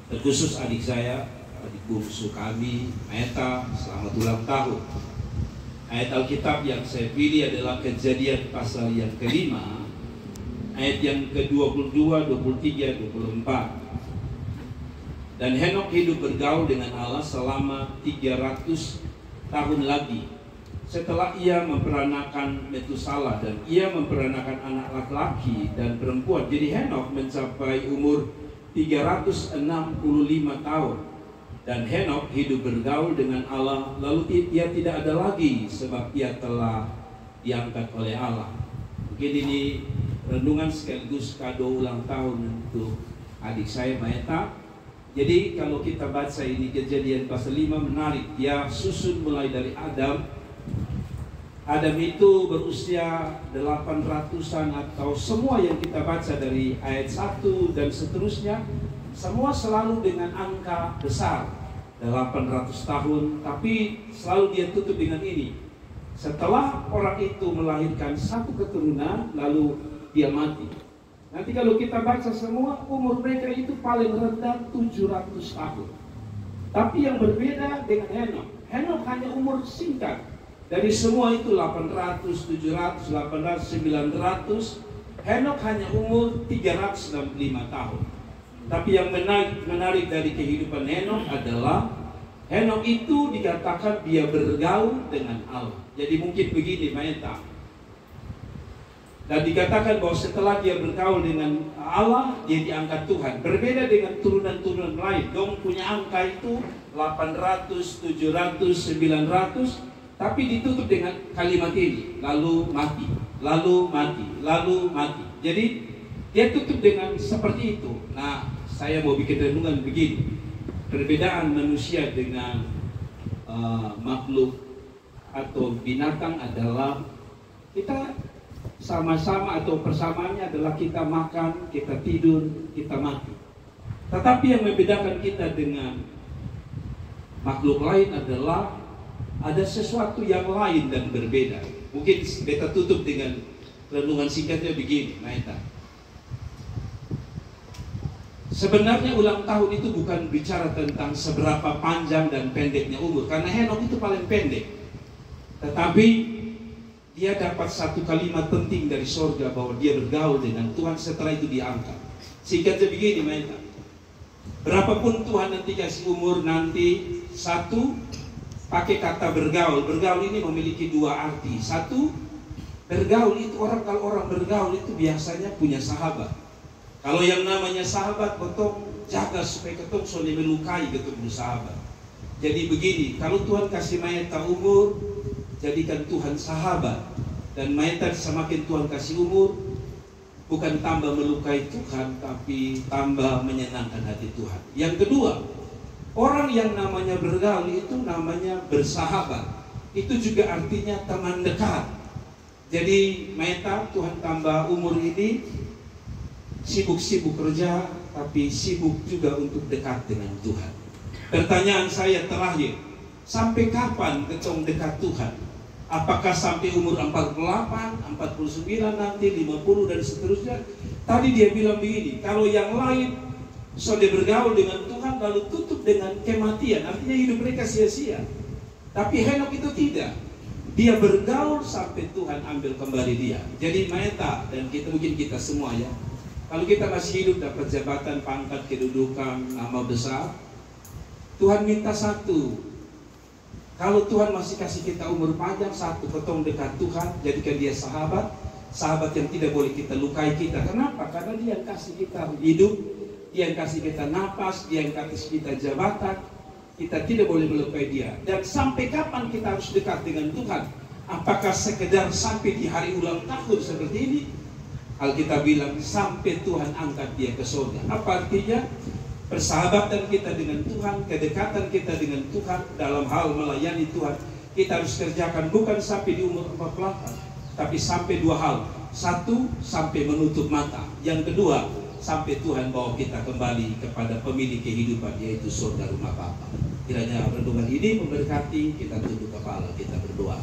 Terkhusus adik saya, adik bungsu kami, Meta, selamat ulang tahun. Ayat Alkitab yang saya pilih adalah Kejadian pasal yang kelima, ayat yang ke-22, 23, 24. Dan Henokh hidup bergaul dengan Allah selama 300 tahun lagi setelah ia memperanakan Metusala, dan ia memperanakan anak laki-laki dan perempuan. Jadi Henokh mencapai umur 365 tahun. Dan Henokh hidup bergaul dengan Allah, lalu ia tidak ada lagi sebab ia telah diangkat oleh Allah. Mungkin ini renungan sekaligus kado ulang tahun untuk adik saya Meta. Jadi kalau kita baca ini Kejadian pasal 5 menarik. Dia susun mulai dari Adam. Adam itu berusia 800-an, atau semua yang kita baca dari ayat 1 dan seterusnya, semua selalu dengan angka besar 800 tahun. Tapi selalu dia tutup dengan ini: setelah orang itu melahirkan satu keturunan, lalu dia mati. Nanti kalau kita baca semua, umur mereka itu paling rendah 700 tahun. Tapi yang berbeda dengan Henokh, Henokh hanya umur singkat. Dari semua itu 800, 700, 800, 900, Henokh hanya umur 365 tahun. Tapi yang menarik dari kehidupan Henokh adalah Henokh itu dikatakan dia bergaul dengan Allah. Jadi mungkin begini Meta, dan dikatakan bahwa setelah dia bergaul dengan Allah, dia diangkat Tuhan. Berbeda dengan turunan-turunan lain. Dong punya angka itu 800, 700, 900, tapi ditutup dengan kalimat ini: lalu mati, lalu mati, lalu mati. Jadi dia tutup dengan seperti itu. Nah, saya mau bikin renungan begini. Perbedaan manusia dengan makhluk atau binatang adalah kita sama-sama, atau persamaannya adalah kita makan, kita tidur, kita mati. Tetapi yang membedakan kita dengan makhluk lain adalah ada sesuatu yang lain dan berbeda. Mungkin kita tutup dengan renungan singkatnya begini, Meta. Sebenarnya ulang tahun itu bukan bicara tentang seberapa panjang dan pendeknya umur, karena Henokh itu paling pendek. Tetapi dia dapat satu kalimat penting dari sorga bahwa dia bergaul dengan Tuhan, setelah itu diangkat. Singkatnya begini Meta, berapapun Tuhan nanti kasih umur nanti, satu, pakai kata bergaul. Bergaul ini memiliki dua arti. Satu, bergaul itu kalau orang bergaul itu biasanya punya sahabat. Kalau yang namanya sahabat, ketong jaga supaya ketong soalnya melukai ketong bersahabat. Jadi begini, kalau Tuhan kasih Meta umur, jadikan Tuhan sahabat. Dan Meta semakin Tuhan kasih umur, bukan tambah melukai Tuhan, tapi tambah menyenangkan hati Tuhan. Yang kedua, orang yang namanya bergaul itu namanya bersahabat. Itu juga artinya teman dekat. Jadi Meta Tuhan tambah umur ini, sibuk-sibuk kerja, tapi sibuk juga untuk dekat dengan Tuhan. Pertanyaan saya terakhir, sampai kapan ketong dekat Tuhan? Apakah sampai umur 48, 49, nanti 50 dan seterusnya? Tadi dia bilang begini, kalau yang lain sudah bergaul dengan Tuhan lalu tutup dengan kematian, artinya hidup mereka sia-sia. Tapi Henokh itu tidak. Dia bergaul sampai Tuhan ambil kembali dia. Jadi Meta dan mungkin kita semua ya, kalau kita masih hidup dapat jabatan, pangkat, kedudukan, nama besar, Tuhan minta satu. Kalau Tuhan masih kasih kita umur panjang, satu, ketong dekat Tuhan, jadikan dia sahabat. Sahabat yang tidak boleh kita lukai kita. Kenapa? Karena dia yang kasih kita hidup, dia yang kasih kita napas, dia yang kasih kita jabatan. Kita tidak boleh melukai dia. Dan sampai kapan kita harus dekat dengan Tuhan? Apakah sekedar sampai di hari ulang tahun seperti ini? Alkitab bilang sampai Tuhan angkat dia ke surga. Apa artinya? Persahabatan kita dengan Tuhan, kedekatan kita dengan Tuhan dalam hal melayani Tuhan, kita harus kerjakan bukan sampai di umur 48, tapi sampai dua hal. Satu, sampai menutup mata. Yang kedua, sampai Tuhan bawa kita kembali kepada pemilik kehidupan, yaitu surga rumah Bapa. Kiranya renungan ini memberkati. Kita tunduk kepala, kita berdoa.